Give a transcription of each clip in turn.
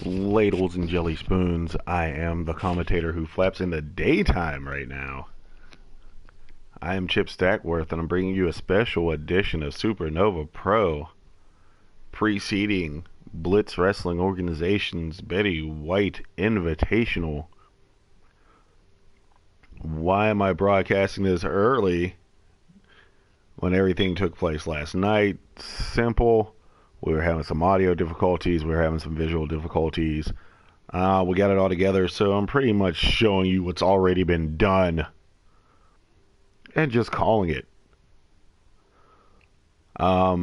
ladles and jelly spoons. I am the commentator who flaps in the daytime right now. I am Chip Stackworth, and I'm bringing you a special edition of SuperNova Pro, preceding Blitz Wrestling Organization's Betty White Invitational. Why am I broadcasting this early when everything took place last night? Simple. We were having some audio difficulties. We were having some visual difficulties. We got it all together, so I'm pretty much showing you what's already been done and just calling it. I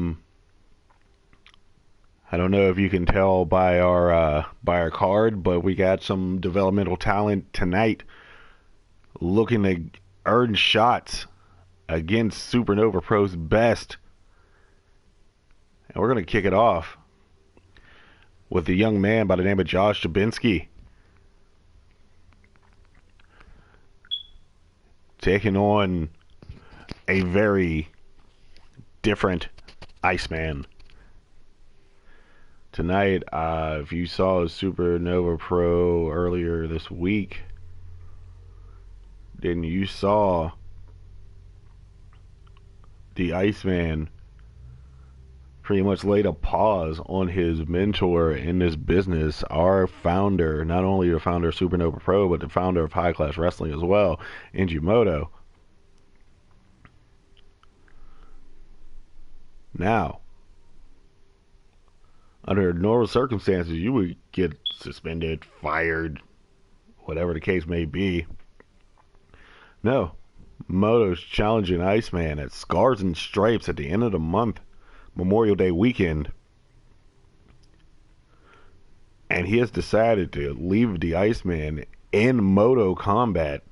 don't know if you can tell by our card, but we got some developmental talent tonight looking to earn shots against SuperNova Pro's best. And we're going to kick it off with a young man by the name of Josh Jabinski taking on a very different Iceman. Tonight, if you saw SuperNova Pro earlier this week, then you saw the Iceman pretty much laid a pause on his mentor in this business, our founder, not only the founder of SuperNova Pro, but the founder of High Class Wrestling as well, Moto. Now, under normal circumstances, you would get suspended, fired, whatever the case may be. No, Moto's challenging Iceman at Scars and Stripes at the end of the month, Memorial Day weekend, and he has decided to leave the Iceman in Moto Combat.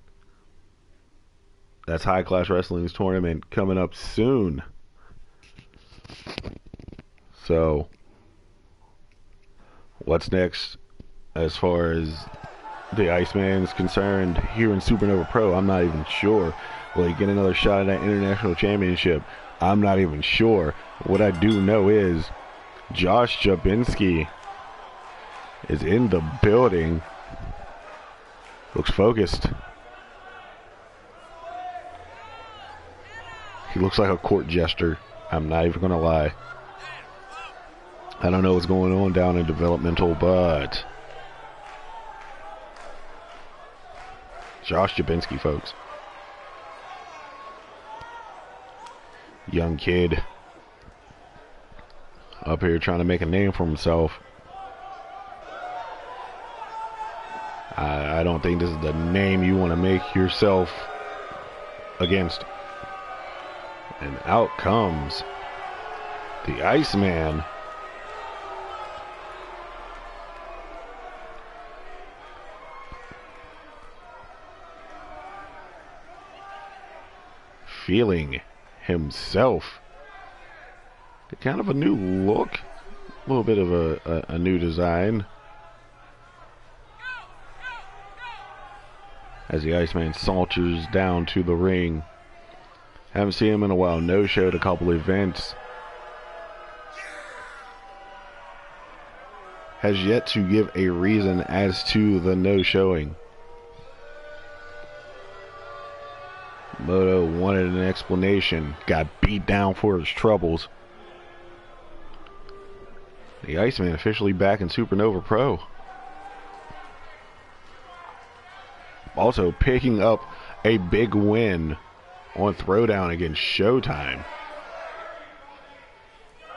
That's High Class Wrestling's tournament coming up soon. So, what's next as far as the Iceman is concerned here in SuperNova Pro? I'm not even sure. Will he get another shot at that international championship? I'm not even sure. What I do know is Josh Jabinski is in the building. Looks focused. He looks like a court jester. I'm not even going to lie. I don't know what's going on down in developmental, but Josh Jabinski, folks. Young kid up here trying to make a name for himself. I don't think this is the name you want to make yourself against. And out comes the Iceman. Feeling himself. Kind of a new look, a little bit of a new design as the Iceman saunters down to the ring. Haven't seen him in a while. No-showed a couple events. Has yet to give a reason as to the no-showing. Moto wanted an explanation. Got beat down for his troubles. The Iceman officially back in SuperNova Pro. Also picking up a big win on Throwdown against Showtime.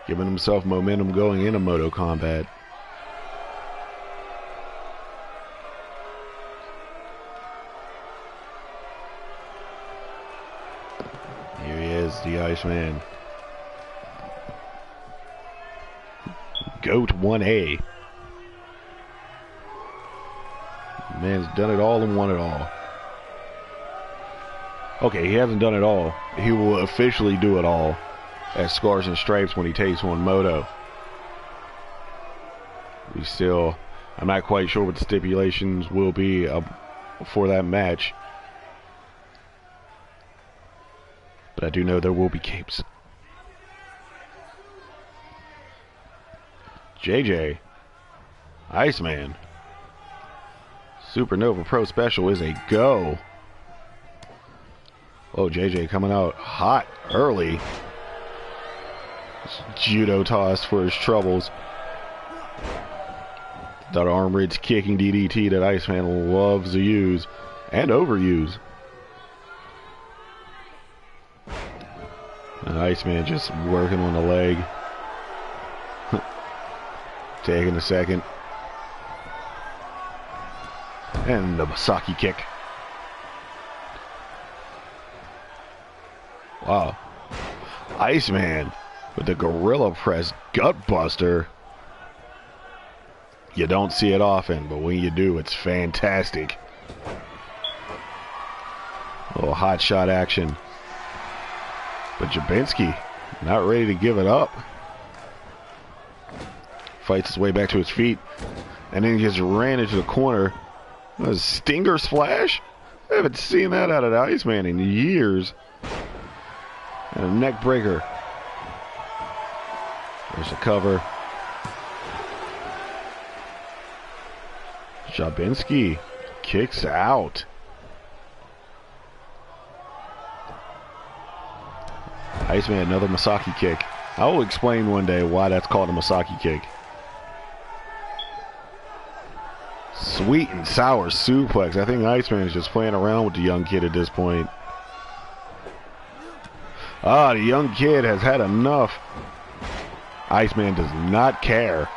Giving himself momentum going into Moto Combat. Here he is, the Iceman. GOAT 1A. Man's done it all and won it all. Okay, he hasn't done it all. He will officially do it all at Scars and Stripes when he takes on Moto. I'm not quite sure what the stipulations will be for that match. But I do know there will be capes. JJ Iceman. SuperNova Pro Special is a go. Oh, JJ coming out hot early. Judo toss for his troubles. That arm ridge kicking DDT that Iceman loves to use and overuse. And Iceman just working on the leg. Taking a second. And the Masaki kick. Wow. Iceman with the gorilla press gut buster. You don't see it often, but when you do, it's fantastic. A little hot shot action. But Jabinski not ready to give it up. Fights his way back to his feet. And then he gets ran into the corner. A stinger splash? I haven't seen that out of the Iceman in years. And a neck breaker. There's a cover. Jabinski kicks out. Iceman, another Masaki kick. I will explain one day why that's called a Masaki kick. Sweet and sour suplex. I think Iceman is just playing around with the young kid at this point. Ah, the young kid has had enough. Iceman does not care.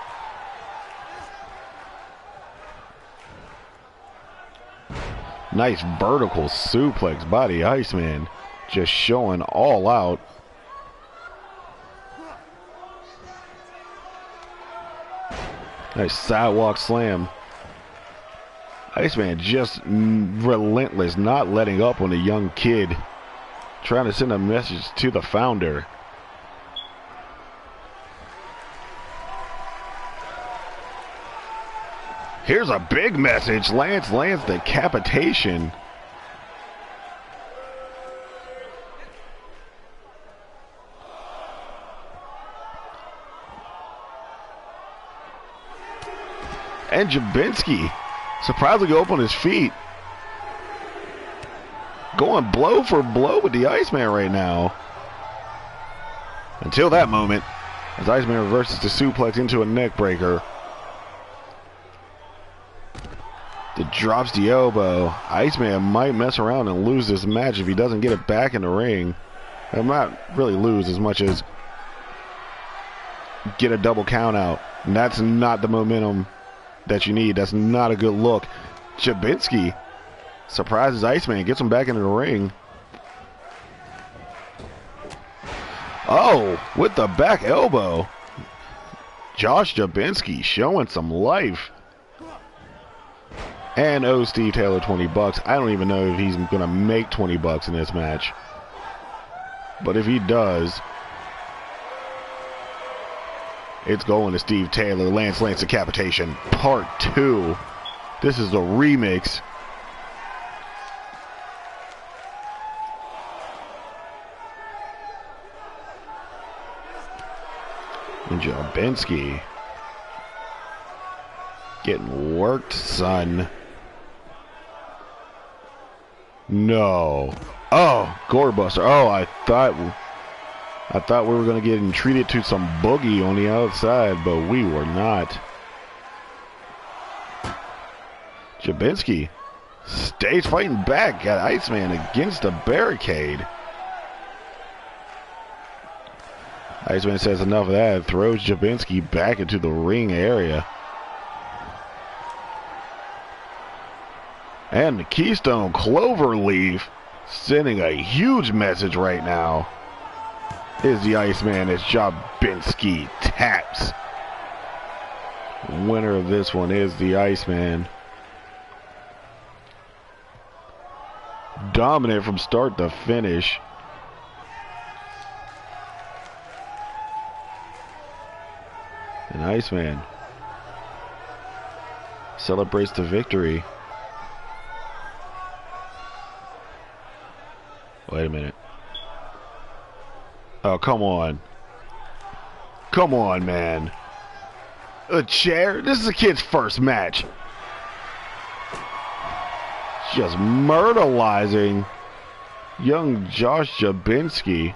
Nice vertical suplex by the Iceman. Just showing all out. Nice sidewalk slam. Iceman just relentless, not letting up on the young kid. Trying to send a message to the founder. Here's a big message. Lance lands the decapitation. And Jabinski surprisingly up on his feet. Going blow for blow with the Iceman right now. Until that moment, as Iceman reverses the suplex into a neck breaker. That drops the elbow. Iceman might mess around and lose this match if he doesn't get it back in the ring. Well, not really lose as much as get a double count out. And that's not the momentum that you need. That's not a good look. Jabinski surprises Iceman, gets him back into the ring. Oh, with the back elbow. Josh Jabinski showing some life. And oh, Steve Taylor, $20. I don't even know if he's going to make $20 in this match. But if he does, it's going to Steve Taylor. Lance Decapitation Part 2. This is the remix. And Jabinski getting worked, son. No. Oh, Gorebuster. Oh, I thought we were going to get entreated to some boogie on the outside, but we were not. Jabinski stays fighting back. Got Iceman against the barricade. Iceman says enough of that. Throws Jabinski back into the ring area. And the Keystone Cloverleaf sending a huge message right now. Is the Iceman as Jabinski taps. Winner of this one is the Iceman. Dominant from start to finish. And Iceman celebrates the victory. Wait a minute. Oh, come on. Come on, man. A chair? This is a kid's first match. Just myrtleizing young Josh Jabinski.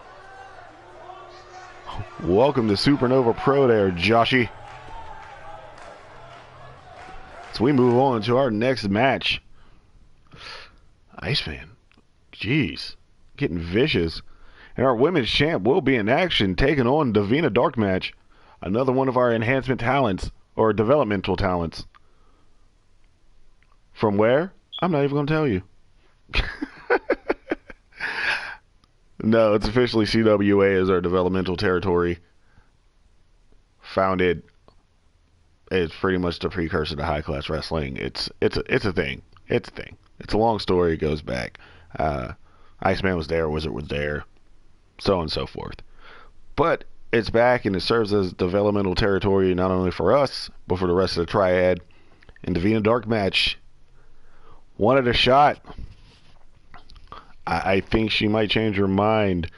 Welcome to SuperNova Pro there, Joshy. So we move on to our next match. Iceman. Jeez. Getting vicious. And our women's champ will be in action, taking on Davina Dark Match. Another one of our enhancement talents, or developmental talents. From where? I'm not even going to tell you. No, it's officially CWA as our developmental territory. Founded, it's pretty much the precursor to high class wrestling. It's a thing. It's a thing. It's a long story. It goes back. Iceman was there, Wizard was there, so on and so forth. But it's back and it serves as developmental territory not only for us, but for the rest of the triad. And Davina Dark Match wanted a shot. I think she might change her mind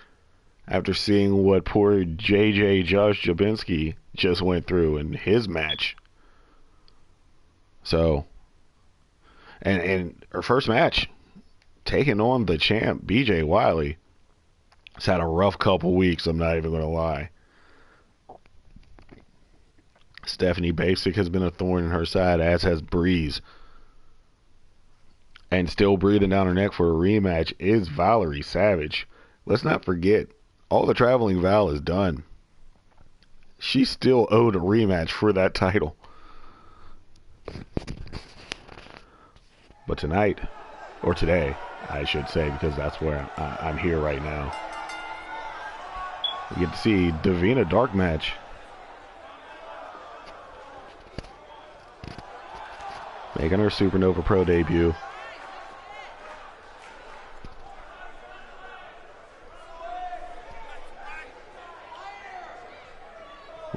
after seeing what poor JJ Josh Jabinski just went through in his match. So, and her first match, taking on the champ, BJ Wiley. It's had a rough couple weeks, I'm not even going to lie. Stephanie Basic has been a thorn in her side, as has Breeze. And still breathing down her neck for a rematch is Valerie Savage. Let's not forget, all the traveling Val is done. She still owed a rematch for that title. But tonight, or today, I should say, because that's where I'm here right now, we get to see Davina Dark Match. Making her SuperNova Pro debut.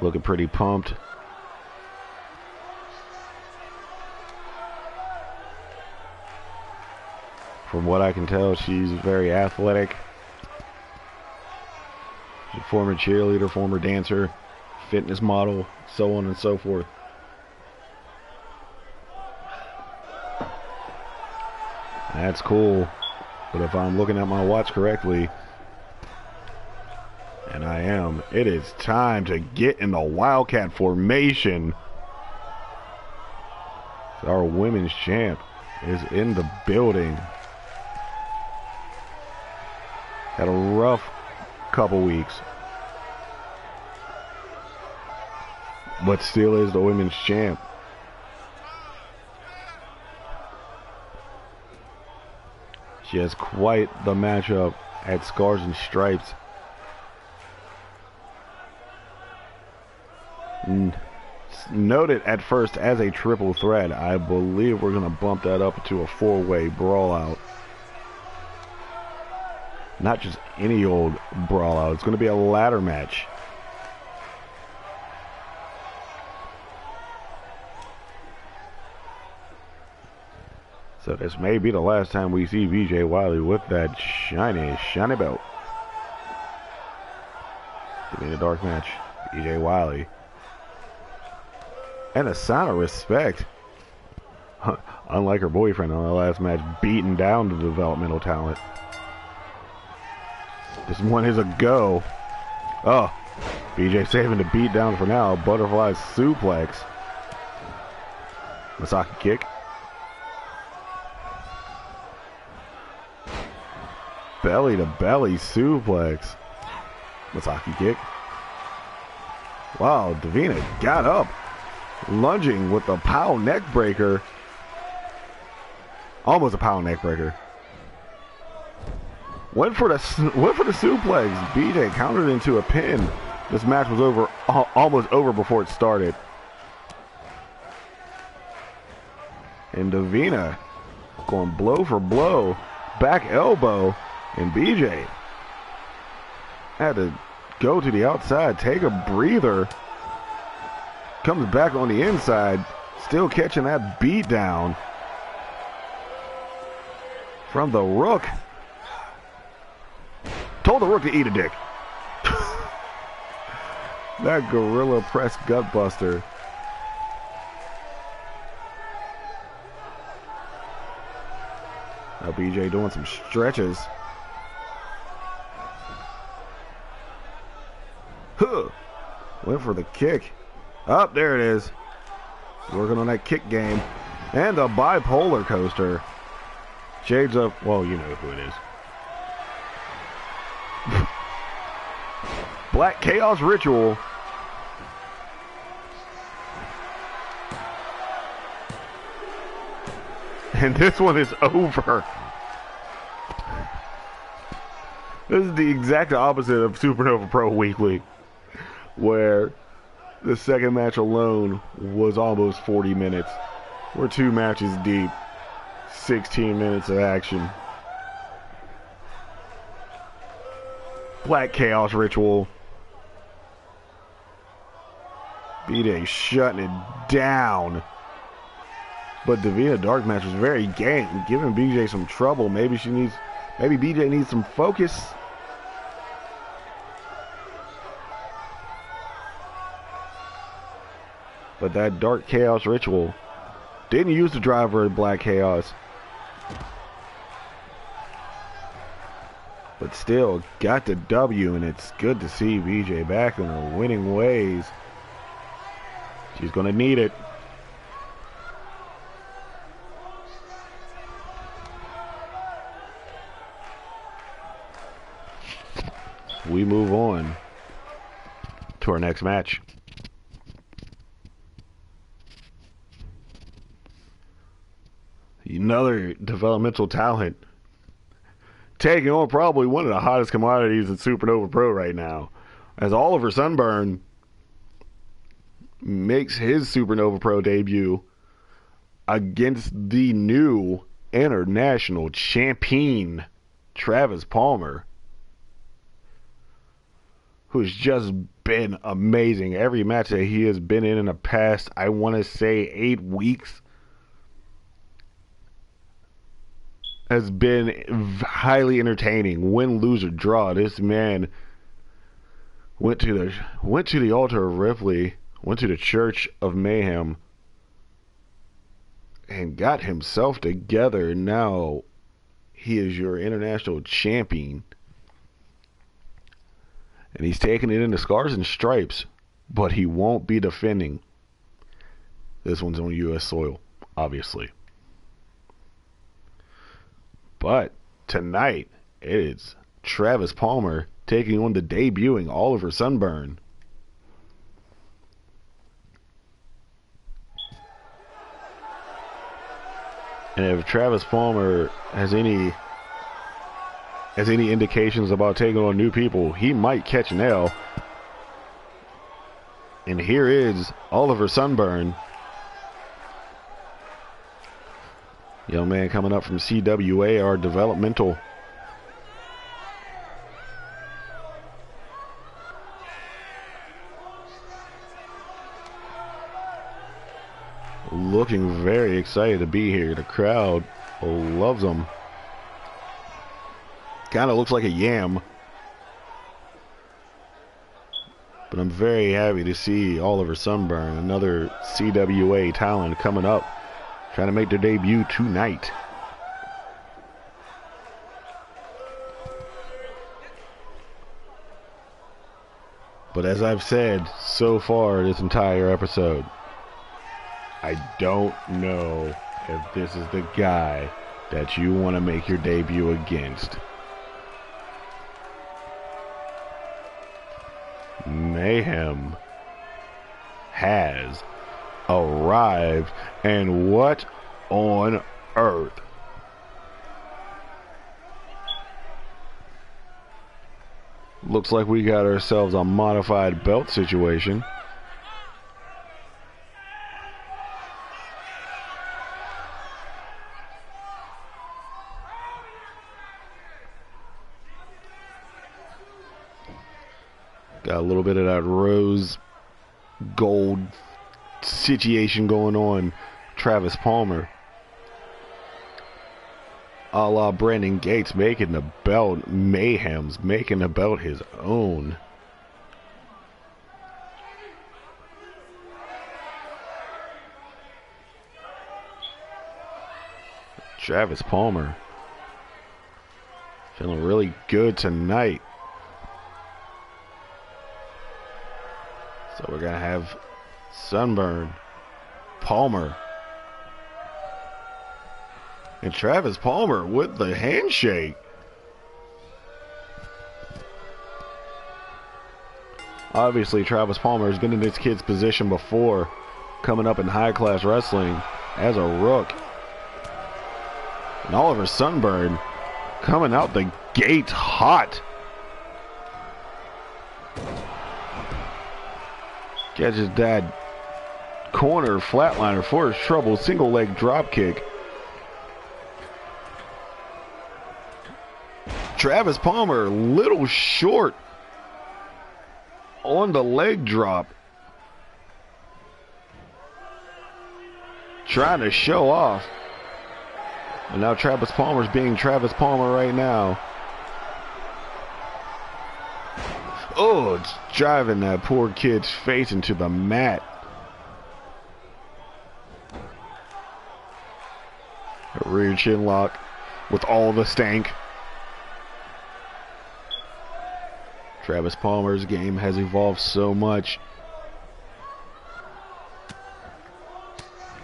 Looking pretty pumped. From what I can tell, she's very athletic. She's a former cheerleader, former dancer, fitness model, so on and so forth. That's cool. But if I'm looking at my watch correctly, and I am, it is time to get in the Wildcat formation. Our women's champ is in the building. Had a rough couple weeks, but still is the women's champ. She has quite the matchup at Scars and Stripes. Noted at first as a triple threat. I believe we're going to bump that up to a four-way brawl out. Not just any old brawl out. It's going to be a ladder match. So this may be the last time we see BJ Wiley with that shiny belt. Give me the dark match. BJ Wiley. And a sign of respect. Unlike her boyfriend on the last match, beating down the developmental talent. This one is a go. Oh, BJ saving the beat down for now. Butterfly suplex. Masaki kick. Belly to belly suplex. Masaki kick. Wow, Davina got up. Lunging with a pow neck breaker. Almost a pow neck breaker. Went for the suplex. BJ countered into a pin. This match was over, almost over before it started. And Davina going blow for blow. Back elbow. And BJ had to go to the outside, take a breather. Comes back on the inside, still catching that beat down from the Rook. Told the Rook to eat a dick. That gorilla press gut buster. Now BJ doing some stretches. Huh. Went for the kick. Up there it is. Working on that kick game. And a bipolar coaster. Shades of, well, you know who it is. Black Chaos Ritual. And this one is over. This is the exact opposite of SuperNova Pro Weekly, where the second match alone was almost 40 minutes. We're 2 matches deep, 16 minutes of action. Black Chaos Ritual. B-Day shutting it down. But Davina Dark match was very game, giving BJ some trouble. Maybe BJ needs some focus. But that Dark Chaos Ritual didn't use the driver of Black Chaos. But still got the W, and it's good to see BJ back in her winning ways. She's gonna need it. We move on to our next match. Another developmental talent taking on probably one of the hottest commodities in SuperNova Pro right now, as Oliver Sunburn makes his SuperNova Pro debut against the new international champion Travis Palmer, who's just been amazing. Every match that he has been in the past, I want to say 8 weeks, has been highly entertaining. Win, lose, or draw. This man went to the altar of Ripley, went to the Church of Mayhem, and got himself together. Now he is your international champion. And he's taking it into Scars and Stripes, but he won't be defending. This one's on U.S. soil, obviously. But tonight, it's Travis Palmer taking on the debuting Oliver Sunburn. And if Travis Palmer has any indications about taking on new people, he might catch an L. And here is Oliver Sunburn. Young man coming up from CWA, our developmental. Looking very excited to be here. The crowd loves him. Kind of looks like a yam. But I'm very happy to see Oliver Sunburn, another CWA talent coming up, trying to make their debut tonight. But as I've said so far this entire episode, I don't know if this is the guy that you want to make your debut against. Mayhem has arrived, and what on earth? Looks like we got ourselves a modified belt situation. Got a little bit of that rose gold situation going on. Travis Palmer, a la Brandon Gates, making the belt, Mayhem's making the belt his own. Travis Palmer Feeling really good tonight. So we're going to have Sunburn, Palmer, and Travis Palmer with the handshake. Obviously, Travis Palmer has been in this kid's position before, coming up in high-class wrestling as a rook. And Oliver Sunburn coming out the gate hot. Catches that corner flatliner for his trouble. Single leg drop kick. Travis Palmer, little short on the leg drop. Trying to show off. And now Travis Palmer's being Travis Palmer right now. Oh, it's driving that poor kid's face into the mat. A rear chin lock with all the stank. Travis Palmer's game has evolved so much.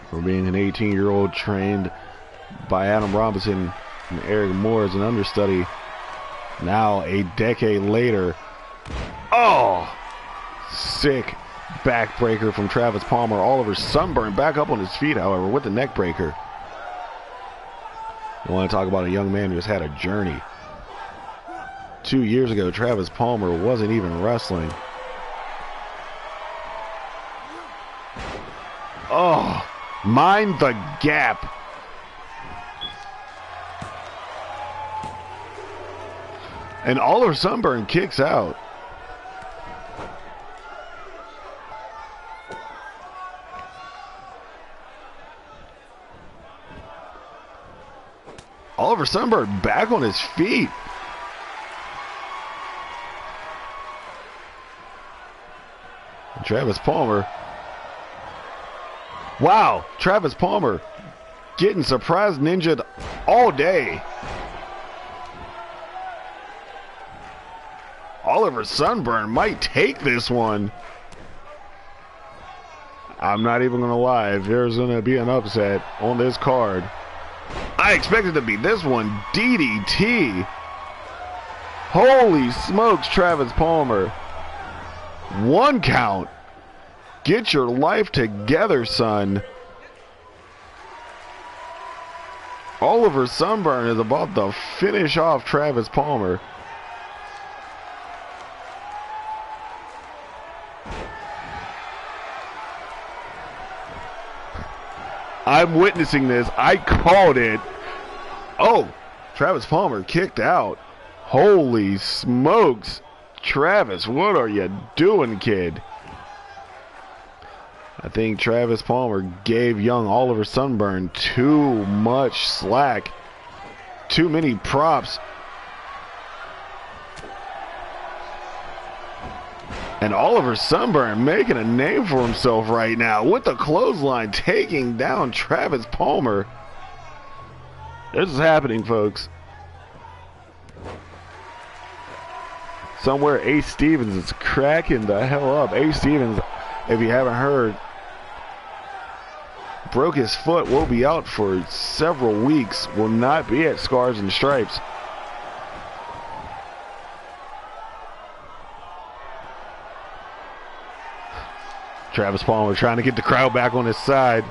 From being an 18-year-old trained by Adam Robinson and Eric Moore as an understudy, now a decade later. Oh, sick backbreaker from Travis Palmer. Oliver Sunburn back up on his feet, however, with the neck breaker. You want to talk about a young man who's had a journey. 2 years ago, Travis Palmer wasn't even wrestling. Oh, mind the gap. And Oliver Sunburn kicks out. Oliver Sunburn back on his feet. And Travis Palmer. Wow, Travis Palmer getting surprise ninja'd all day. Oliver Sunburn might take this one. I'm not even going to lie. If there's going to be an upset on this card, I expect it to be this one. DDT. Holy smokes, Travis Palmer. 1 count. Get your life together, son. Oliver Sunburn is about to finish off Travis Palmer. I'm witnessing this. I called it. Oh, Travis Palmer kicked out. Holy smokes. Travis, what are you doing, kid? I think Travis Palmer gave young Oliver Sunburn too much slack. Too many props. And Oliver Sunburn making a name for himself right now with the clothesline, taking down Travis Palmer. This is happening, folks. Somewhere Ace Stevens is cracking the hell up. Ace Stevens, if you haven't heard, broke his foot, will be out for several weeks, will not be at Scars and Stripes. Travis Palmer trying to get the crowd back on his side.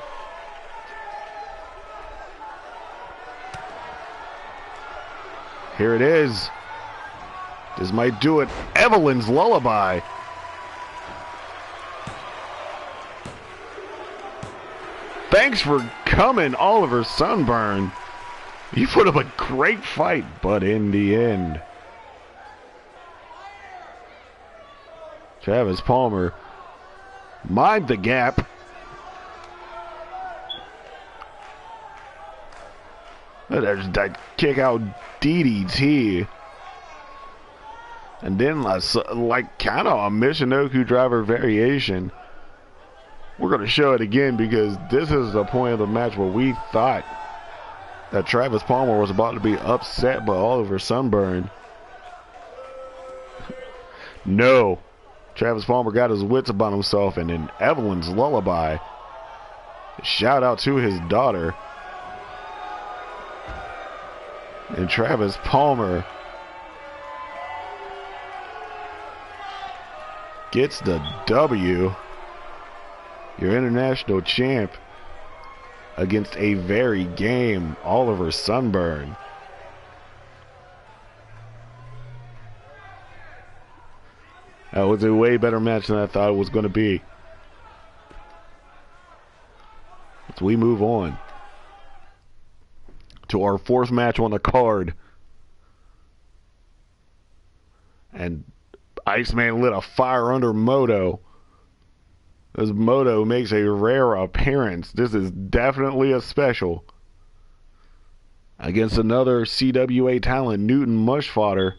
Here it is. This might do it. Evelyn's Lullaby. Thanks for coming, Oliver Sunburn. You put up a great fight, but in the end, Travis Palmer, mind the gap. There's that kick out DDT. And then like kind of a Michinoku driver variation. We're going to show it again because this is the point of the match where we thought that Travis Palmer was about to be upset by Oliver Sunburn. No. Travis Palmer got his wits about himself, and in Evelyn's lullaby, shout out to his daughter. And Travis Palmer gets the W. Your international champ against a very game Oliver Sunburn. That was a way better match than I thought it was going to be. As we move on to our fourth match on the card. And Iceman lit a fire under Moto. As Moto makes a rare appearance. This is definitely a special. Against another CWA talent, Newton Mushfodder.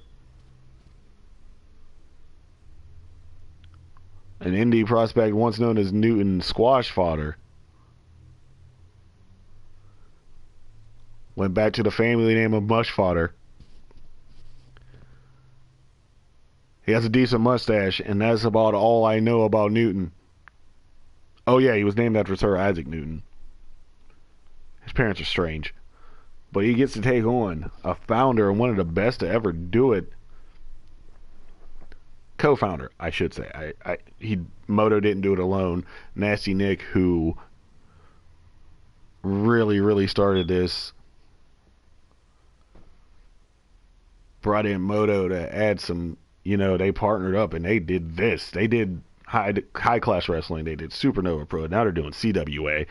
An indie prospect once known as Newton Squash Fodder. Went back to the family name of Mushfodder. He has a decent mustache, and that's about all I know about Newton. Oh yeah, he was named after Sir Isaac Newton. His parents are strange. But he gets to take on a founder and one of the best to ever do it. Co-founder, I should say. Moto didn't do it alone. Nasty Nick, who really started this, brought in Moto to add some, they partnered up and they did this. They did high class wrestling. They did SuperNova Pro. Now they're doing CWA.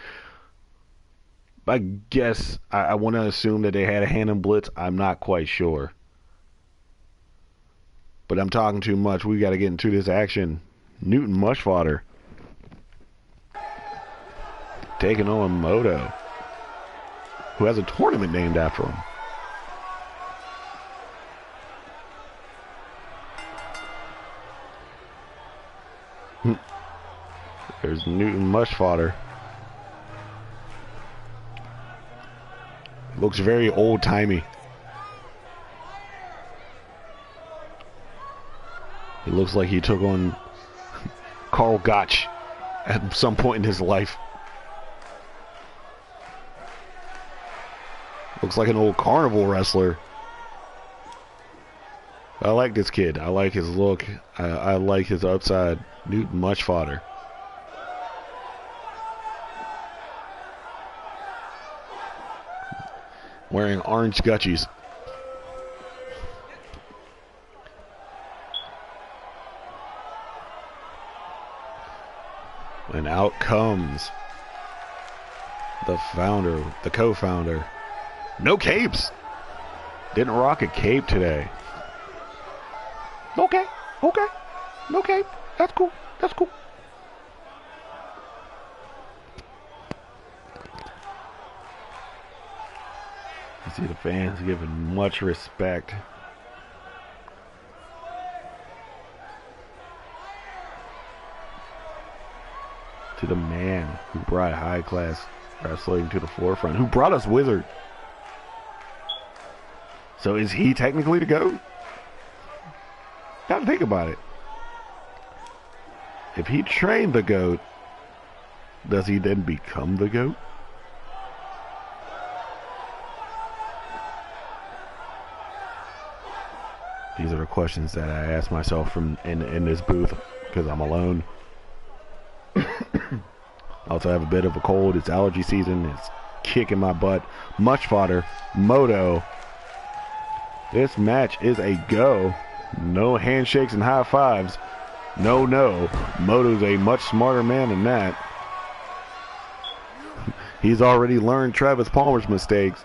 I guess I want to assume that they had a hand in Blitz. I'm not quite sure. But I'm talking too much. We got to get into this action. Newton Mushfodder taking on Moto, who has a tournament named after him. There's Newton Mushfodder. Looks very old-timey. He looks like he took on Karl Gotch at some point in his life. Looks like an old carnival wrestler. I like this kid. I like his look. I like his upside. Newton Mushfodder. Wearing orange Gucci's. And out comes the founder, the co-founder. No capes. Didn't rock a cape today. Okay. No cape. That's cool. You see the fans giving much respect. To the man who brought high class wrestling to the forefront, who brought us Wizard. So is he technically the GOAT? Gotta think about it. If he trained the GOAT, does he then become the GOAT? These are the questions that I ask myself in this booth because I'm alone. Also have a bit of a cold. It's allergy season. It's kicking my butt. Mushfodder, Moto. This match is a go. No handshakes and high fives. No. Moto's a much smarter man than that. He's already learned Travis Palmer's mistakes.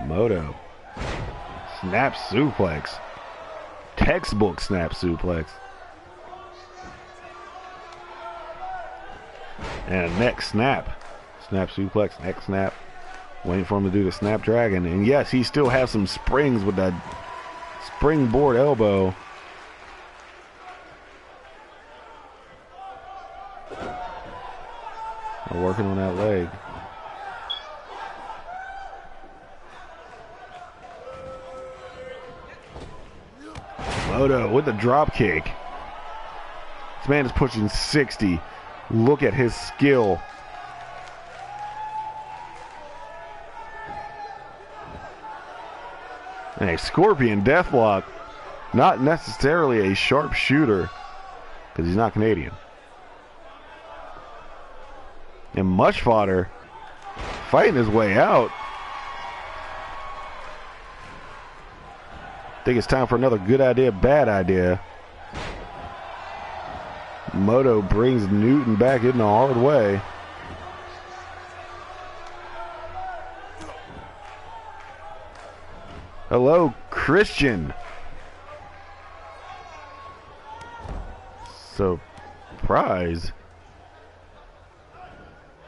Moto. Snap suplex. Textbook snap suplex. And neck snap. Snap suplex, neck snap. Waiting for him to do the snapdragon. And yes, he still has some springs with that springboard elbow. Working on that leg. Moto with the drop kick. This man is pushing 60. Look at his skill. And a Scorpion Deathlock. Not necessarily a sharp shooter, because he's not Canadian. And Much Fodder fighting his way out. Think it's time for another good idea, bad idea. Moto brings Newton back in a hard way. Hello, Christian. Surprise.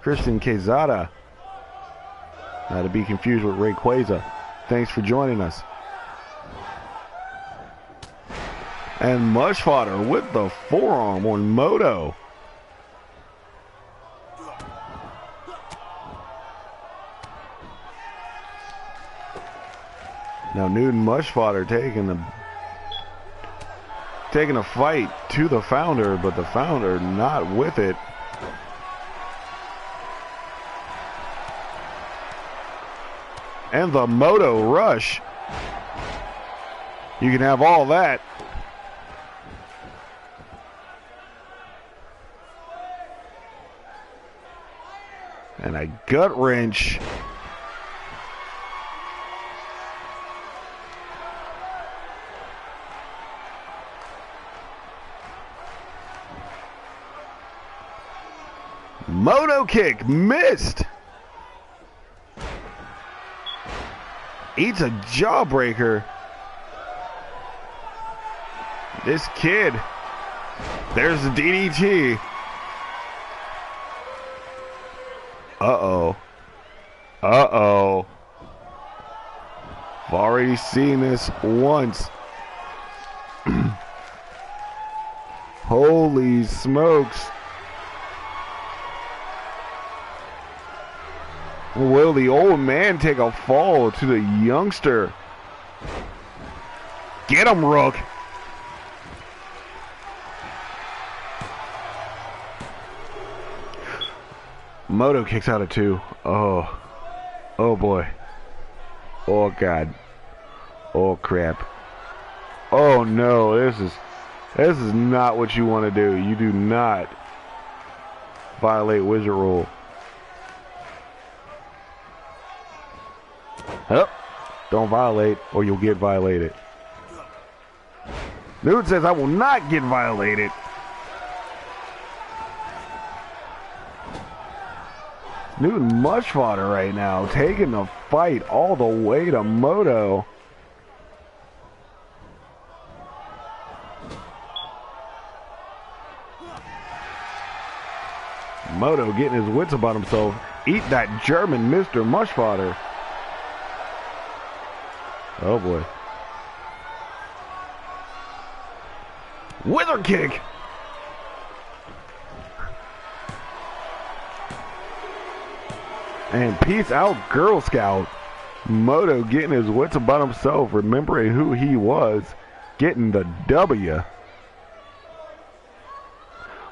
Christian Quezada. Not to be confused with Rayquaza. Thanks for joining us. And Much Fodder with the forearm on Moto. Now Newton Much Fodder taking a fight to the Founder, but the Founder not with it. And the Moto Rush. You can have all that. And a gut wrench. Moto kick missed. Eats a jawbreaker. This kid. There's the DDT. Uh-oh. Uh-oh. I've already seen this once. Holy smokes. Will the old man take a fall to the youngster? Get him, Rook. Moto kicks out at 2. Oh. Oh boy. Oh god. Oh crap. Oh no, this is not what you want to do. You do not violate wizard rule. Oh, don't violate or you'll get violated. Newton says I will not get violated. Newton Much Fodder right now, taking the fight all the way to Moto. Moto getting his wits about himself. Eat that German Mr. Much Fodder. Oh boy. Wizard kick. And peace out, Girl Scout. Moto getting his wits about himself, remembering who he was, getting the W.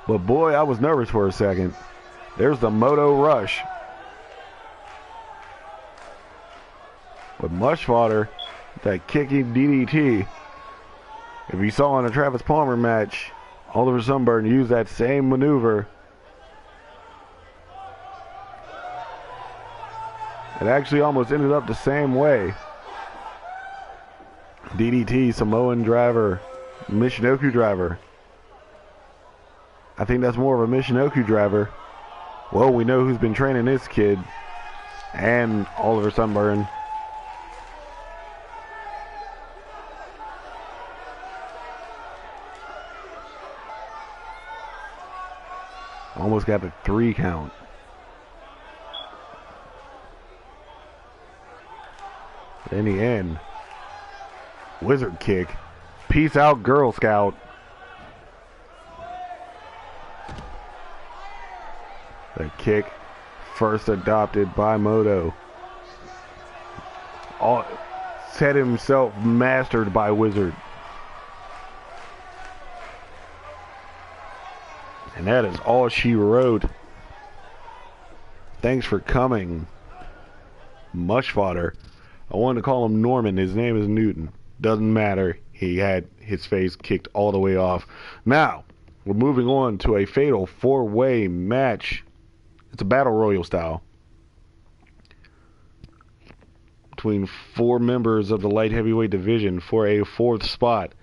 But boy, I was nervous for a second. There's the Moto Rush. With Much Fodder, that kicking DDT. If you saw in a Travis Palmer match, Oliver Sunburn used that same maneuver. It actually almost ended up the same way. DDT, Samoan driver, Michinoku driver. I think that's more of a Michinoku driver. Well, we know who's been training this kid. And Oliver Sunburn. Almost got the 3 count. In the end, wizard kick. Peace out, Girl Scout. The kick First adopted by Moto. All set himself mastered by Wizard. And that is all she wrote. Thanks for coming. Mush fodder. I wanted to call him Norman. His name is Newton. Doesn't matter. He had his face kicked all the way off. Now, we're moving on to a fatal 4-way match. It's a battle royal style. Between 4 members of the light heavyweight division for a 4th spot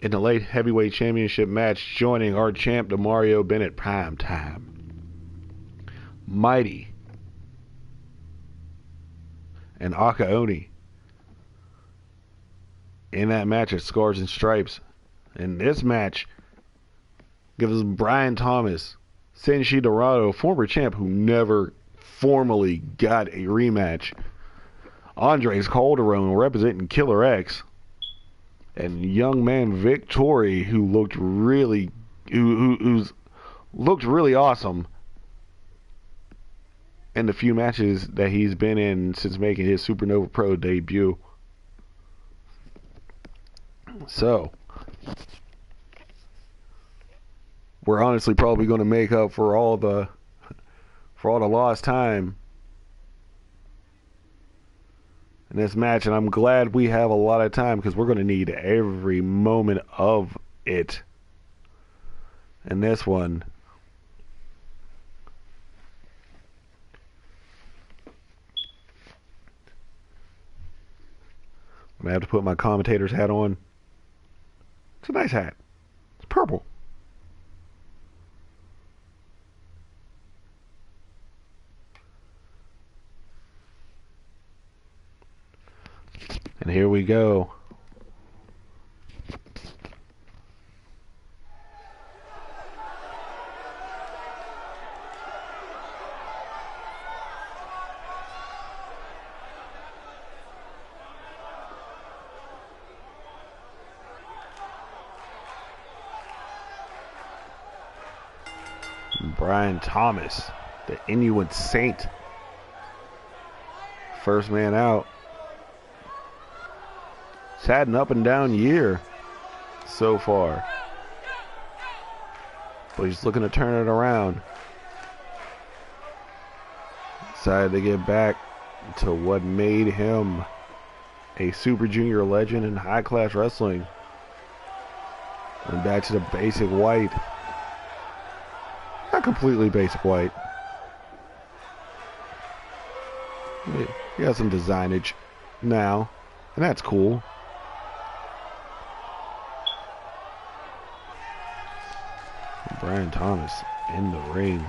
in the light heavyweight championship match, joining our champ Demario Bennett Prime Time, Mighty, and Akaoni. In that match at Scars and Stripes. In this match, gives us Brian Thomas, Senshi Dorado, former champ who never formally got a rematch, Andres Calderon representing Killer X, and young man Victory, who looked really, who's looked really awesome in the few matches that he's been in since making his SuperNova Pro debut. So, we're honestly probably going to make up for all the lost time in this match, and I'm glad we have a lot of time because we're going to need every moment of it in this one. I'm going to have to put my commentator's hat on. It's a nice hat. It's purple. And here we go. Brian Thomas, the Inuit Saint. First man out. It's had an up and down year so far, but he's looking to turn it around. Decided to get back to what made him a Super Junior legend in high class wrestling. And back to the basic white. Not completely basic white. He got some designage now, and that's cool. Brian Thomas in the ring,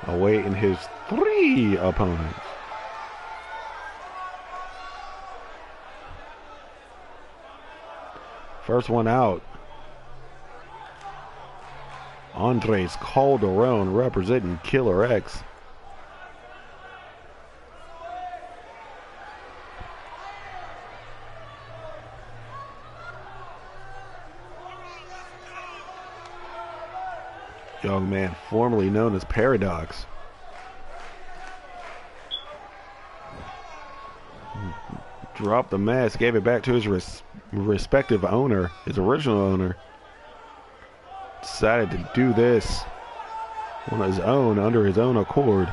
awaiting his 3 opponents. First one out, Andres Calderon representing Killer X. Young man formerly known as Paradox. Dropped the mask, gave it back to his respective owner, his original owner. Decided to do this on his own, under his own accord.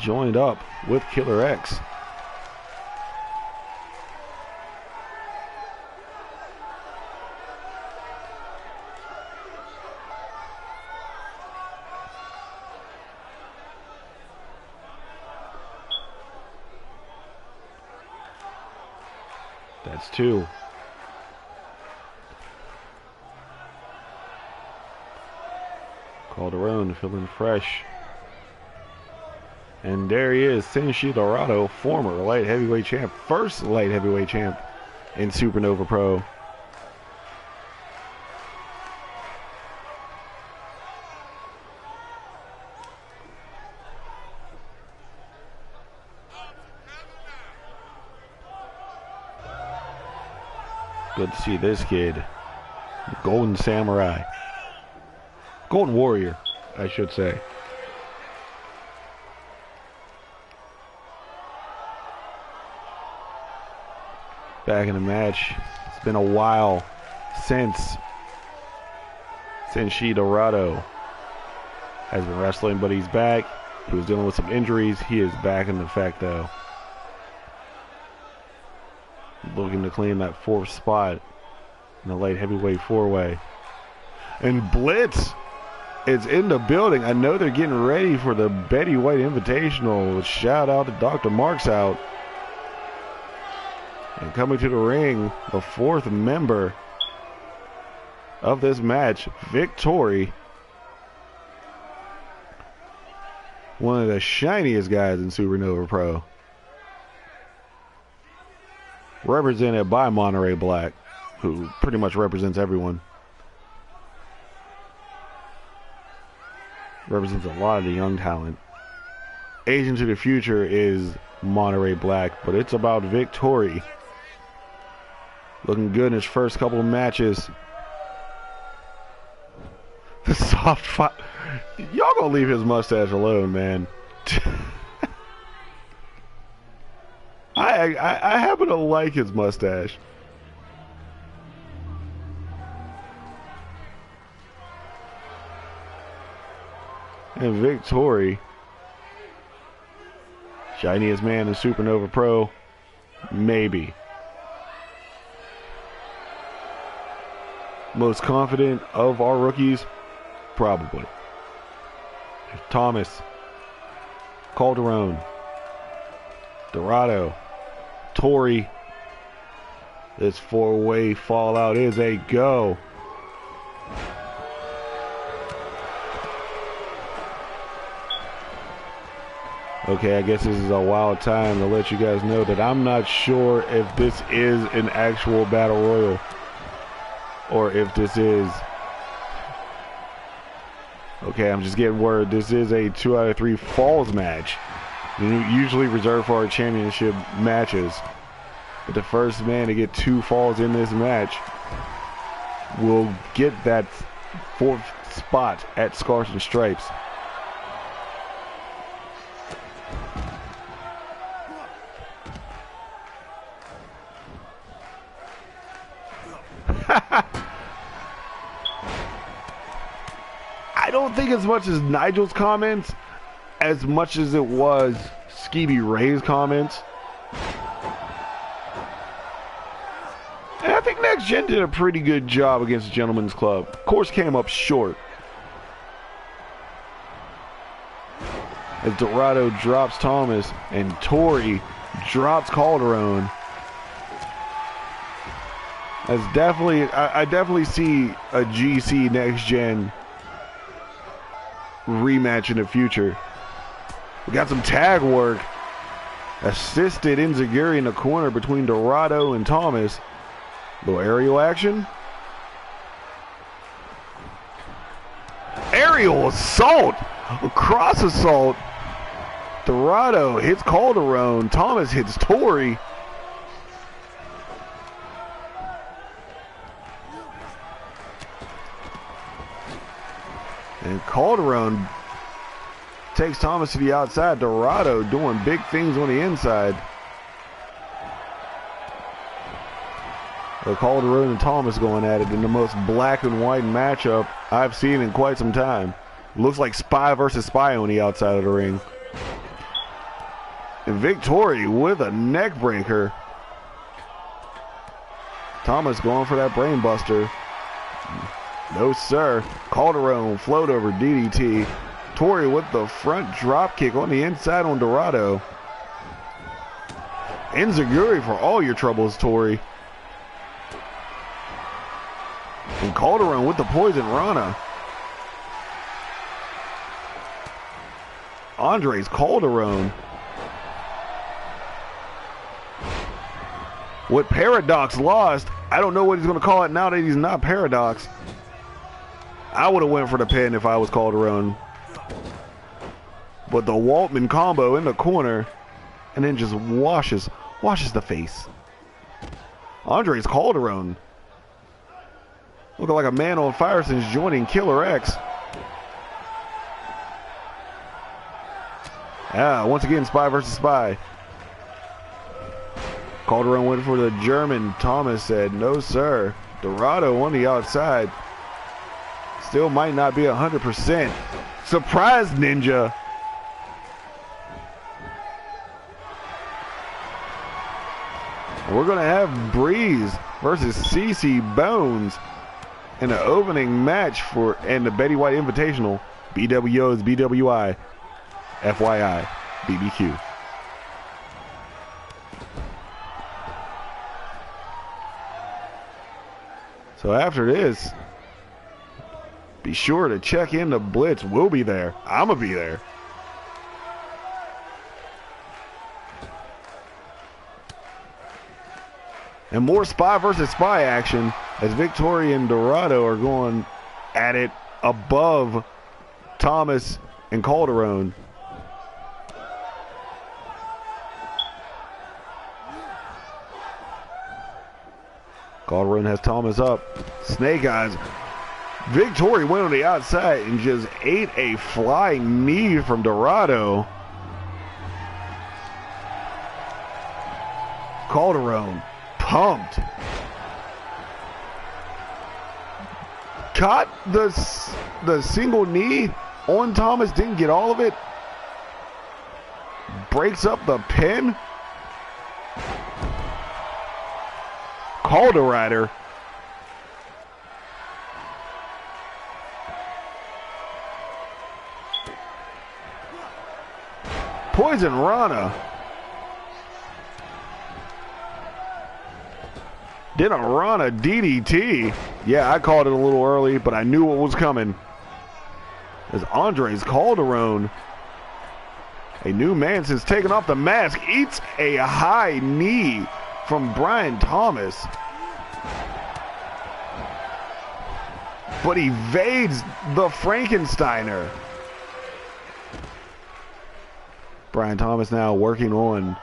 Joined up with Killer X. That's 2. Calderon feeling fresh. And there he is, Senshi Dorado, former light heavyweight champ, first light heavyweight champ in SuperNova Pro. Good to see this kid. Golden Samurai. Golden Warrior, I should say. Back in the match. It's been a while since Shinji Dorado has been wrestling, but he's back. He was dealing with some injuries. He is back in effect, though. Looking to claim that 4th spot in the light heavyweight 4-way. And Blitz is in the building. I know they're getting ready for the Betty White Invitational. Shout out to Dr. Marks out. And coming to the ring, the 4th member of this match, Victory. One of the shiniest guys in SuperNova Pro. Represented by Monterey Black, who pretty much represents everyone. Represents a lot of the young talent. Agent to the Future is Monterey Black, but it's about Victory. Looking good in his first couple of matches. The soft fight. Y'all gonna leave his mustache alone, man. I happen to like his mustache. And Victory, shiniest man in SuperNova Pro, maybe. Most confident of our rookies, probably. Thomas, Calderon, Dorado, Tori. This 4-way fallout is a go. Okay, I guess this is a wild time to let you guys know that I'm not sure if this is an actual battle royal or if this is... Okay, I'm just getting word this is a 2 out of 3 falls match. Usually reserved for our championship matches. But the first man to get 2 falls in this match will get that 4th spot at Scars and Stripes. I don't think as much as Nigel's comments as much as it was Skeevy Ray's comments. And I think Next Gen did a pretty good job against Gentleman's Club. Of course, came up short. As Dorado drops Thomas and Tori drops Calderon. That's definitely, I definitely see a GC Next Gen rematch in the future. We got some tag work. Assisted Enziguri in the corner between Dorado and Thomas. Little aerial action. Aerial assault. A cross assault. Dorado hits Calderon. Thomas hits Tori. And Calderon takes Thomas to the outside. Dorado doing big things on the inside. Calderon and Thomas going at it in the most black and white matchup I've seen in quite some time. Looks like Spy versus Spy on the outside of the ring. And Victory with a neck breaker. Thomas going for that brain buster. No, sir. Calderon float over DDT. Tori with the front drop kick on the inside on Dorado. Enziguri for all your troubles, Tori. And Calderon with the poison Rana. Andres Calderon. What Paradox lost, I don't know what he's going to call it now that he's not Paradox. I would have went for the pin if I was Calderon. But the Waltman combo in the corner and then just washes the face. Andres Calderon Looking like a man on fire since joining Killer X. Once again, Spy versus Spy. Calderon went for the German. Thomas said, no, sir. Dorado on the outside. Still might not be 100%. Surprise, Ninja. We're going to have Breeze versus CC Bones in an opening match in the Betty White Invitational. BWO's BWI. FYI. BBQ. So after this, be sure to check in the Blitz. We'll be there. I'm going to be there. And more Spy versus Spy action as Victoria and Dorado are going at it above Thomas and Calderon. Calderon has Thomas up. Snake Eyes. Victoria went on the outside and just ate a flying knee from Dorado. Calderon pumped. Caught the single knee on Thomas, didn't get all of it. Breaks up the pin. Calderrider. Poison Rana. Did a Rana DDT. Yeah, I called it a little early, but I knew what was coming. As Andres Calderon, a new man since taking off the mask, eats a high knee from Brian Thomas. But evades the Frankensteiner. Brian Thomas now working on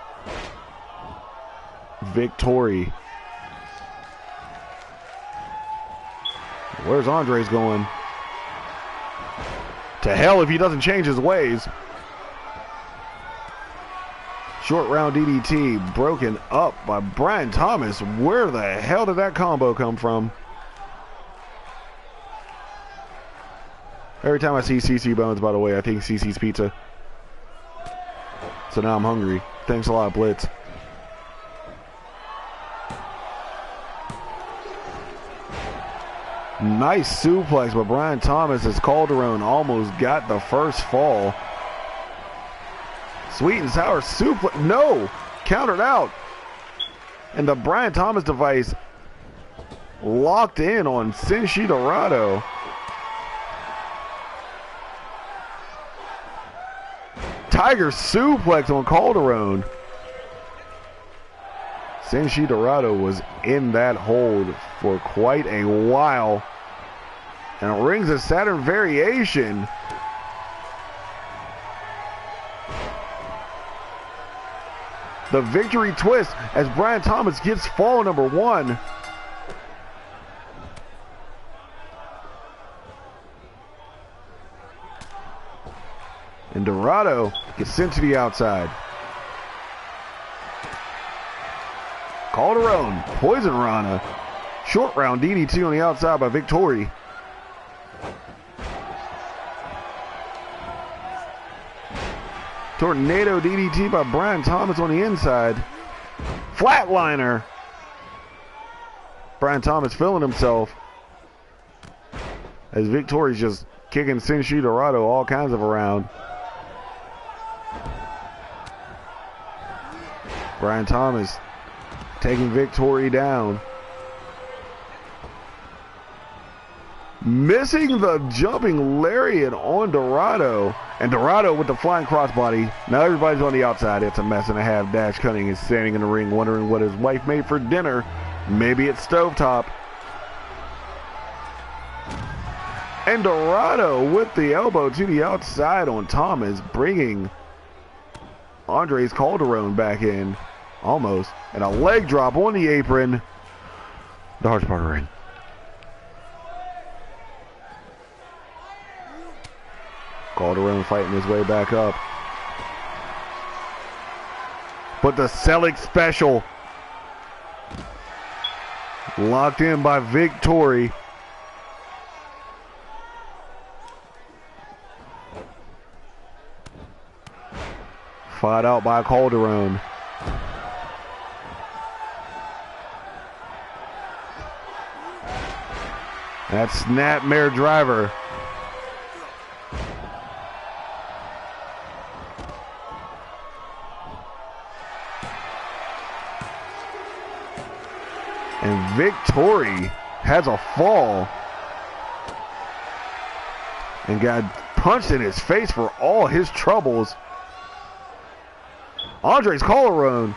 Victory. Where's Andres going? To hell if he doesn't change his ways. Short round DDT broken up by Brian Thomas. Where the hell did that combo come from? Every time I see CC Bones, by the way, I think CC's Pizza. So now I'm hungry. Thanks a lot, Blitz. Nice suplex by Brian Thomas as Calderon almost got the first fall. Sweet and sour suplex. No! Countered out. And the Brian Thomas device locked in on Senshi Dorado. Tiger suplex on Calderon. Senshi Dorado was in that hold for quite a while. And rings a Saturn variation. The victory twist as Brian Thomas gets fall number one. And Dorado gets sent to the outside. Calderon, Poison Rana. Short round DDT on the outside by Victory. Tornado DDT by Brian Thomas on the inside. Flatliner. Brian Thomas feeling himself as Victory's just kicking Senshi Dorado all kinds of around. Brian Thomas taking Victory down. Missing the jumping lariat on Dorado. And Dorado with the flying crossbody. Now everybody's on the outside. It's a mess and a half. Dash Cunning is standing in the ring wondering what his wife made for dinner. Maybe it's stovetop. And Dorado with the elbow to the outside on Thomas, bringing Andres Calderon back in. Almost. And a leg drop on the apron. The hardest part of the ring. Calderon fighting his way back up. But the Selleck special locked in by Victory. Fought out by Calderon. That snapmare driver. And Victory has a fall and got punched in his face for all his troubles. Andres Calderon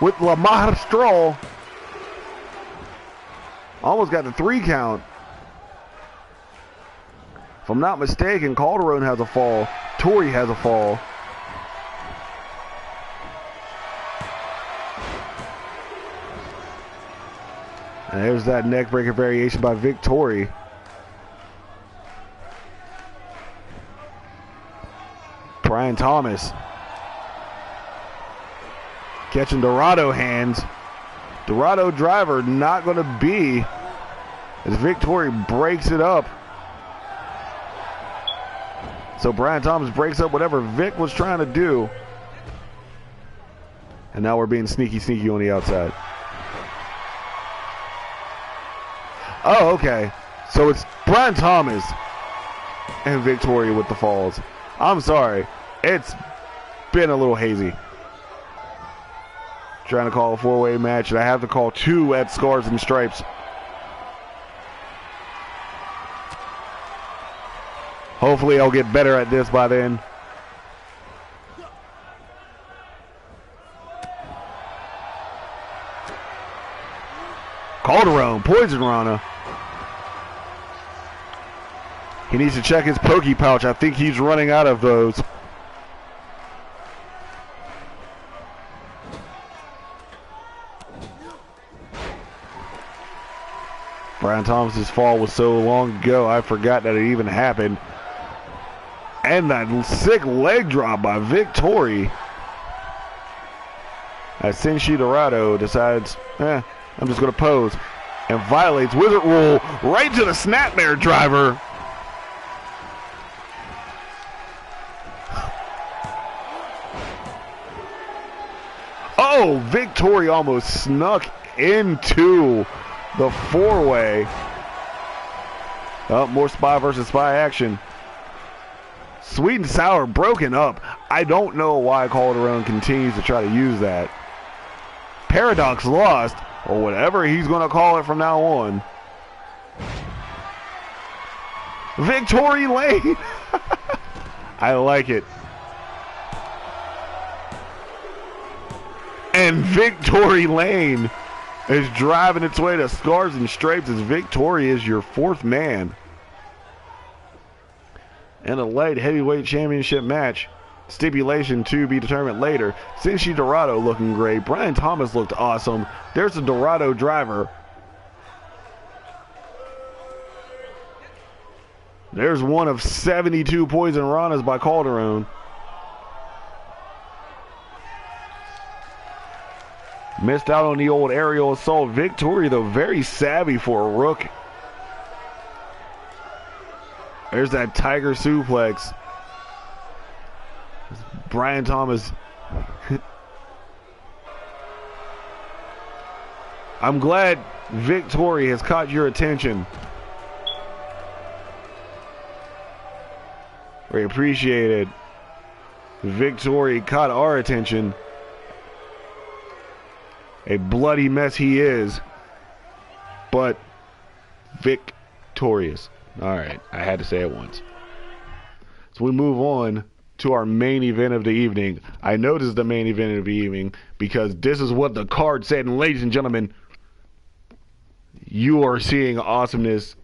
with La Magistral. Almost got the 3 count. If I'm not mistaken, Calderon has a fall. Tori has a fall. And there's that neckbreaker variation by Victory. Brian Thomas catching Dorado hands. Dorado driver not going to be as Victory breaks it up. So Brian Thomas breaks up whatever Vic was trying to do. And now we're being sneaky on the outside. Oh, okay. So it's Brian Thomas and Victoria with the falls. I'm sorry. It's been a little hazy. Trying to call a 4-way match, and I have to call 2 at Scars and Stripes. Hopefully I'll get better at this by then. Calderon, Poison Rana. He needs to check his pokey pouch. I think he's running out of those. Brian Thomas's fall was so long ago, I forgot that it even happened. And that sick leg drop by Victory. As Senshi Dorado decides, I'm just going to pose. And violates Wizard Rule right to the snapmare driver. Oh, Victory almost snuck into the 4-way. Oh, more spy versus spy action. Sweet and sour broken up. I don't know why Calderon continues to try to use that. Paradox lost, or whatever he's going to call it from now on. Victory Lane. I like it. And Victory Lane is driving its way to Scars and Stripes as Victory is your 4th man. And a light heavyweight championship match. Stipulation to be determined later. Senshi Dorado looking great. Brian Thomas looked awesome. There's a Dorado driver. There's one of 72 Poison Ranas by Calderon. Missed out on the old aerial assault. Victory, though, very savvy for a rook. There's that tiger suplex. Brian Thomas. I'm glad Victory has caught your attention. We appreciate it. Victory caught our attention. A bloody mess he is, but victorious. All right, I had to say it once. So we move on to our main event of the evening. I noticed the main event of the evening because this is what the card said. And ladies and gentlemen, you are seeing awesomeness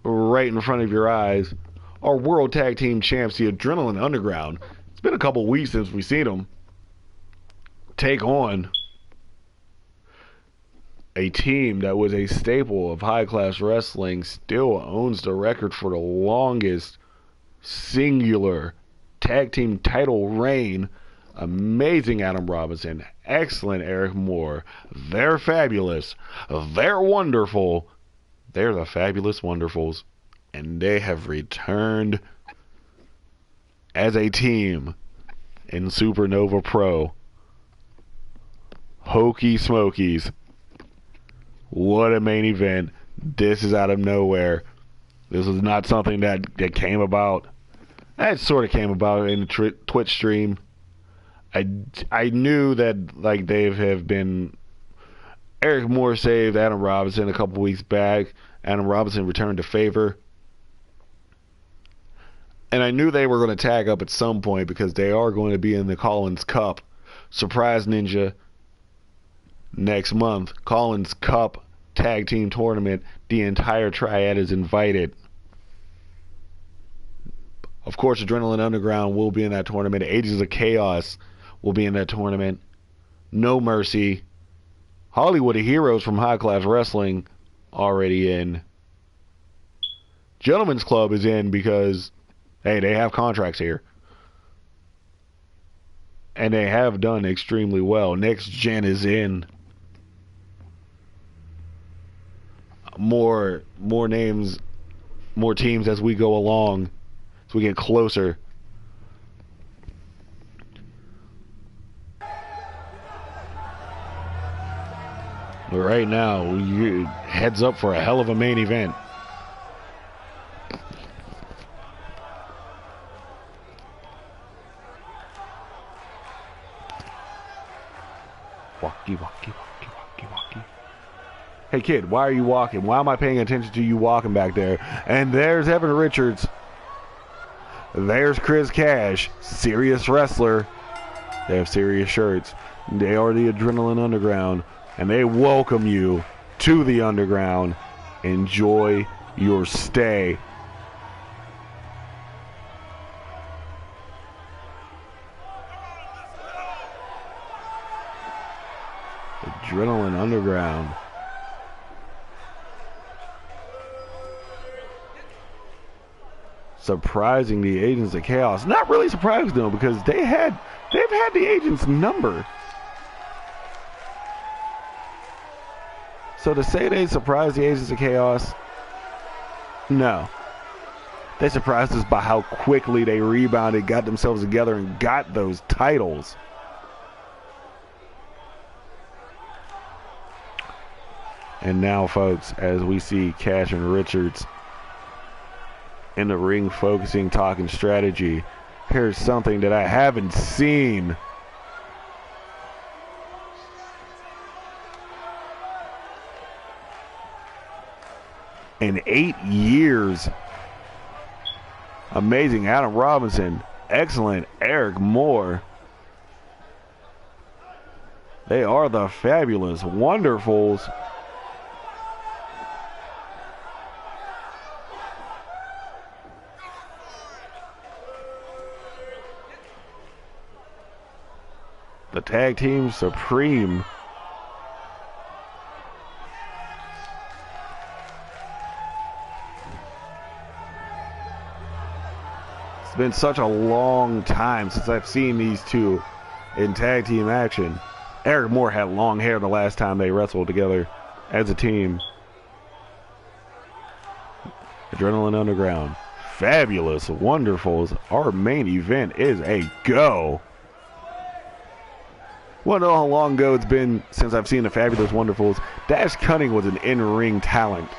right in front of your eyes. Our World Tag Team Champs, the Adrenaline Underground. It's been a couple weeks since we've seen them take on a team that was a staple of high-class wrestling still owns the record for the longest singular tag team title reign. Amazing Adam Robinson, excellent Eric Moore. They're fabulous. They're wonderful. They're the Fabulous Wonderfuls. And they have returned as a team in SuperNova Pro. Hokey Smokies. What a main event. This is out of nowhere. This is not something that came about. It sort of came about in the Twitch stream. I knew that like they have been. Eric Moore saved Adam Robinson a couple weeks back. Adam Robinson returned to favor. And I knew they were going to tag up at some point because they are going to be in the Collins Cup. Surprise Ninja next month. Collins Cup tag team tournament. The entire triad is invited. Of course, Adrenaline Underground will be in that tournament. Agents of Chaos will be in that tournament. No Mercy. Hollywood Heroes from High Class Wrestling already in. Gentlemen's Club is in because, hey, they have contracts here. And they have done extremely well. Next Gen is in. More names, more teams as we go along. As we get closer. But right now, heads up for a hell of a main event. Walkie, walkie, walkie, walkie, walkie. Hey kid, why are you walking? Why am I paying attention to you walking back there? And there's Evan Richards. There's Chris Cash, serious wrestler. They have serious shirts. They are the Adrenaline Underground. And they welcome you to the Underground. Enjoy your stay. Adrenaline Underground. Surprising the Agents of Chaos. Not really surprising though, because they've had the Agents number. So to say they surprised the Agents of Chaos, no. They surprised us by how quickly they rebounded, got themselves together, and got those titles. And now, folks, as we see Cash and Richards in the ring focusing, talking strategy, here's something that I haven't seen. In 8 years. Amazing Adam Robinson. Excellent Eric Moore. They are the Fabulous Wonderfuls. The Tag Team Supreme. It's been such a long time since I've seen these two in tag team action. Eric Moore had long hair the last time they wrestled together as a team. Adrenaline Underground. Fabulous Wonderfuls. Our main event is a go. Want to know how long ago it's been since I've seen the Fabulous Wonderfuls? Dash Cunning was an in-ring talent.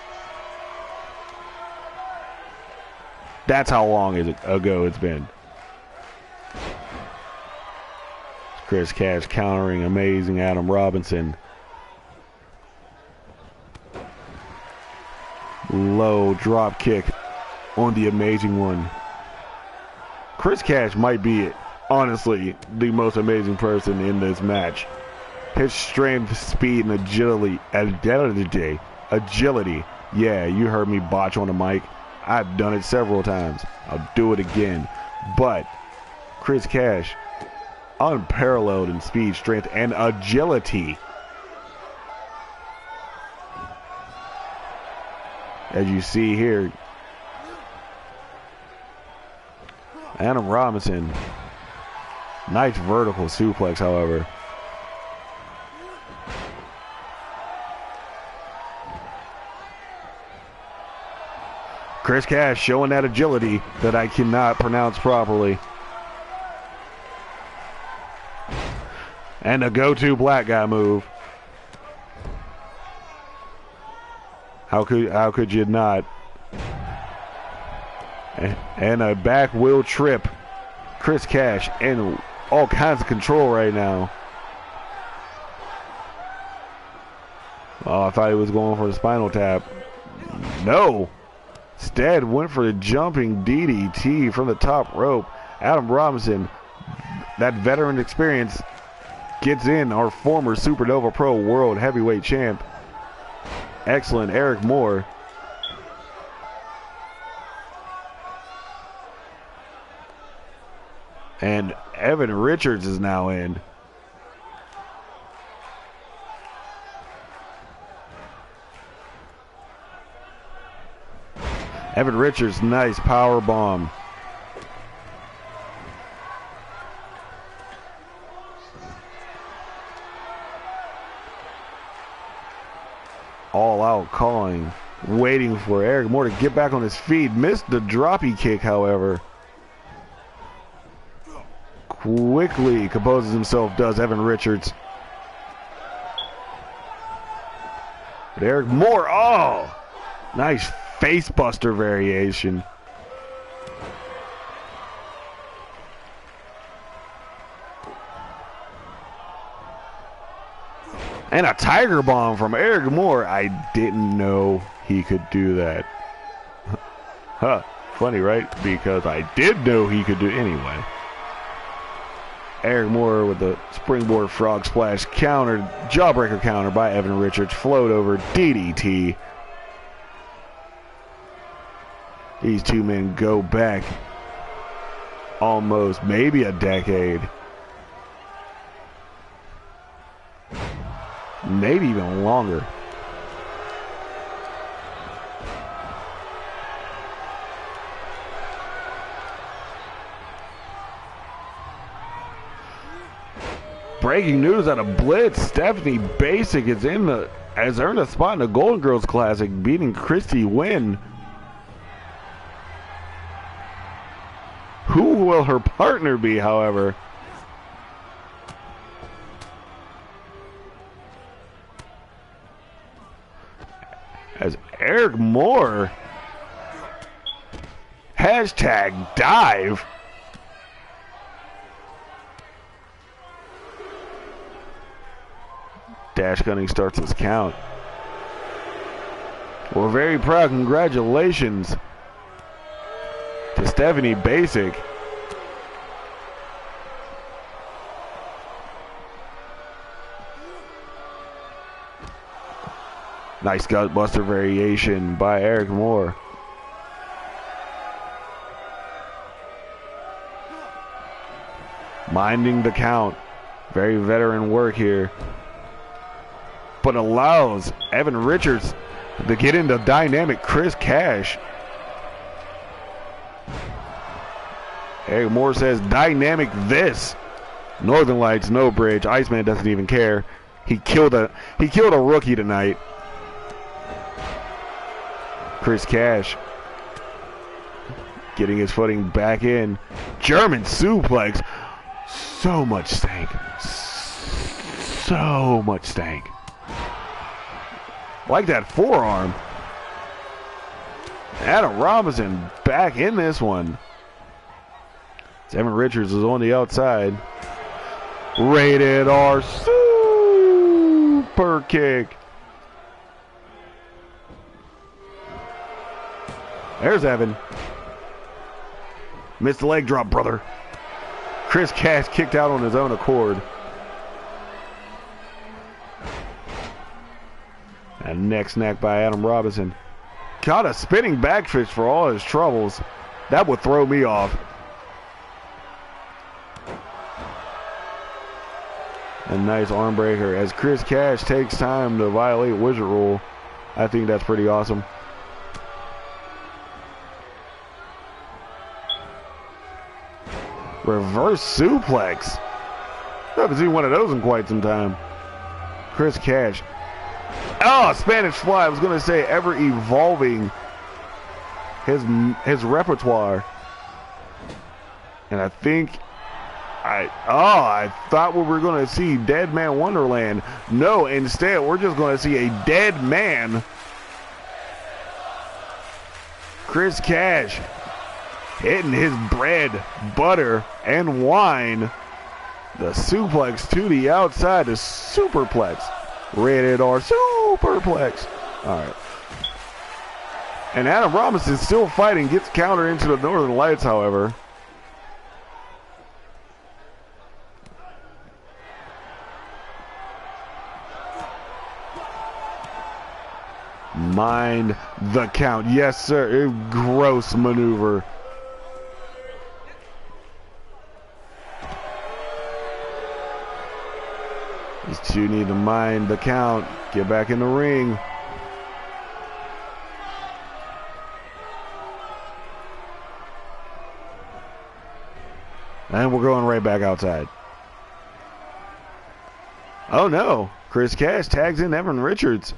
That's how long ago it's been. Chris Cash countering amazing Adam Robinson. Low drop kick on the amazing one. Chris Cash might be, honestly, the most amazing person in this match. His strength, speed, and agility. Yeah, you heard me botch on the mic. I've done it several times. I'll do it again. But Chris Cash, unparalleled in speed, strength, and agility. as you see here. Adam Robinson. Nice vertical suplex, however. Chris Cash showing that agility that I cannot pronounce properly. And a go-to black guy move. How could you not? And a back wheel trip. Chris Cash in all kinds of control right now. Oh, I thought he was going for the spinal tap. No. Instead went for the jumping DDT from the top rope. Adam Robinson, that veteran experience, gets in our former SuperNova Pro World Heavyweight Champ. Excellent, Eric Moore. And Evan Richards is now in. Evan Richards, nice power bomb. All out calling, waiting for Eric Moore to get back on his feet. Missed the droppy kick, however. Quickly composes himself, does Evan Richards. But Eric Moore, oh, nice face buster variation. And a tiger bomb from Eric Moore. I didn't know he could do that. Huh, funny, right? Because I did know he could do it anyway. Eric Moore with the springboard frog splash counter, jawbreaker counter by Evan Richards, float over DDT. These two men go back almost maybe a decade. Maybe even longer. Breaking news out of Blitz. Stephanie Basic has earned a spot in the Golden Girls Classic, beating Christy Wynn. Who will her partner be, however? As Eric Moore, hashtag dive. Dash Gunning starts his count. We're very proud. Congratulations to Stephanie Basic. Nice gutbuster variation by Eric Moore. Minding the count. Very veteran work here. But allows Evan Richards to get into dynamic Chris Cash. Eric Moore says dynamic this. Northern Lights, no bridge. Iceman doesn't even care. He killed a rookie tonight. Chris Cash getting his footing back in. German suplex. So much stank. So much stank. Like that forearm. Adam Robinson back in this one. Evan Richards is on the outside. Rated R super kick. There's Evan. Missed the leg drop, brother. Chris Cash kicked out on his own accord. And neck snack by Adam Robinson. Got a spinning backfish for all his troubles. That would throw me off. A nice arm breaker as Chris Cash takes time to violate Wizard Rule. I think that's pretty awesome. Reverse suplex. I haven't seen one of those in quite some time. Chris Cash. Oh, Spanish Fly. I was going to say ever evolving his repertoire. And I think I thought we were going to see Dead Man Wonderland. No, instead we're just going to see a dead man. Chris Cash hitting his bread, butter, and wine. The suplex to the outside, the superplex. Rated R superplex. All right. And Adam Robinson still fighting, gets countered into the Northern Lights, however. Mind the count. Yes, sir. A gross maneuver. These two need to mind the count. Get back in the ring. And we're going right back outside. Oh no. Chris Cash tags in Evan Richards.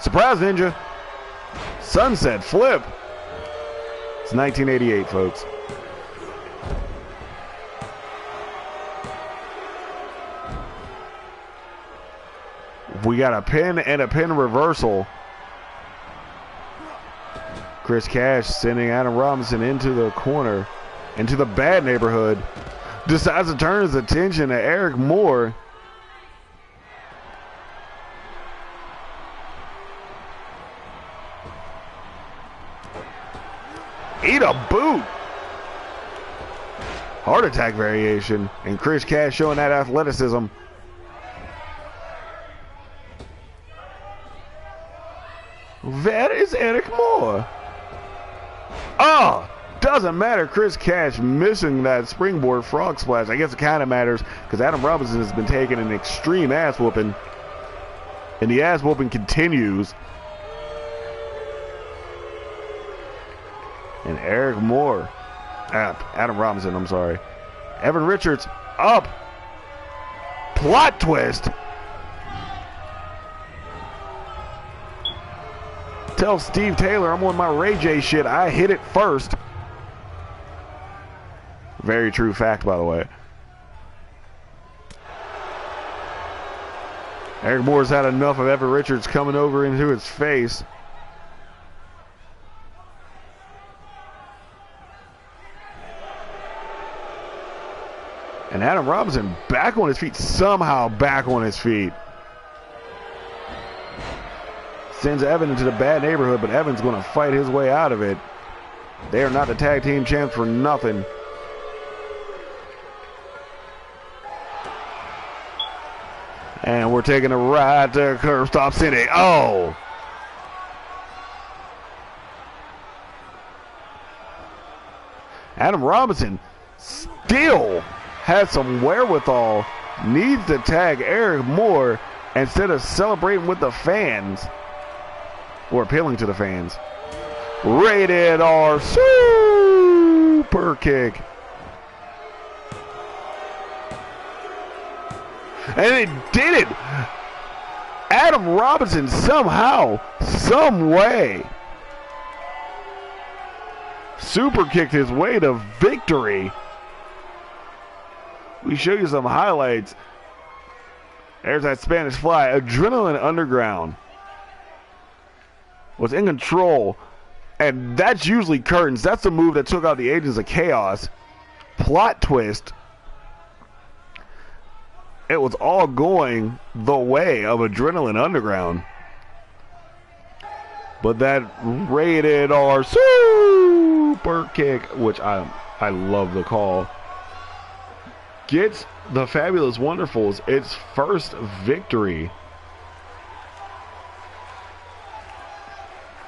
Surprise Ninja. Sunset Flip. It's 1988, folks. We got a pin and a pin reversal. Chris Cash sending Adam Robinson into the corner, into the bad neighborhood. Decides to turn his attention to Eric Moore. Eat a boot. Heart attack variation. And Chris Cash showing that athleticism. That is Eric Moore. Oh, doesn't matter. Chris Cash missing that springboard frog splash. I guess it kind of matters because Adam Robinson has been taking an extreme ass whooping. And the ass whooping continues. And Eric Moore. Adam Robinson, I'm sorry. Evan Richards up. Plot twist. Tell Steve Taylor I'm on my Ray J shit. I hit it first. Very true fact, by the way. Eric Moore's had enough of Evan Richards coming over into his face. And Adam Robinson back on his feet. Somehow back on his feet. Sends Evan into the bad neighborhood, but Evan's going to fight his way out of it. They are not the tag team champs for nothing. And we're taking a ride to Curve Stop City. Oh! Adam Robinson still has some wherewithal. Needs to tag Eric Moore instead of celebrating with the fans. Or appealing to the fans. Rated R super kick. And it did it. Adam Robinson somehow, some way, super kicked his way to victory. We show you some highlights. There's that Spanish Fly. Adrenaline Underground was in control, and that's usually curtains. That's the move that took out the Agents of Chaos. Plot twist. It was all going the way of Adrenaline Underground. But that Rated R super kick, which I love the call, gets the Fabulous Wonderfuls its first victory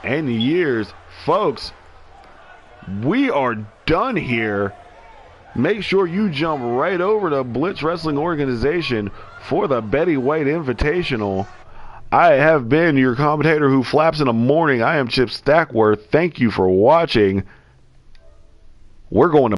in years. Folks, we are done here. Make sure you jump right over to Blitz Wrestling Organization for the Betty White Invitational. I have been your commentator who flaps in the morning. I am Chip Stackworth. Thank you for watching. We're going to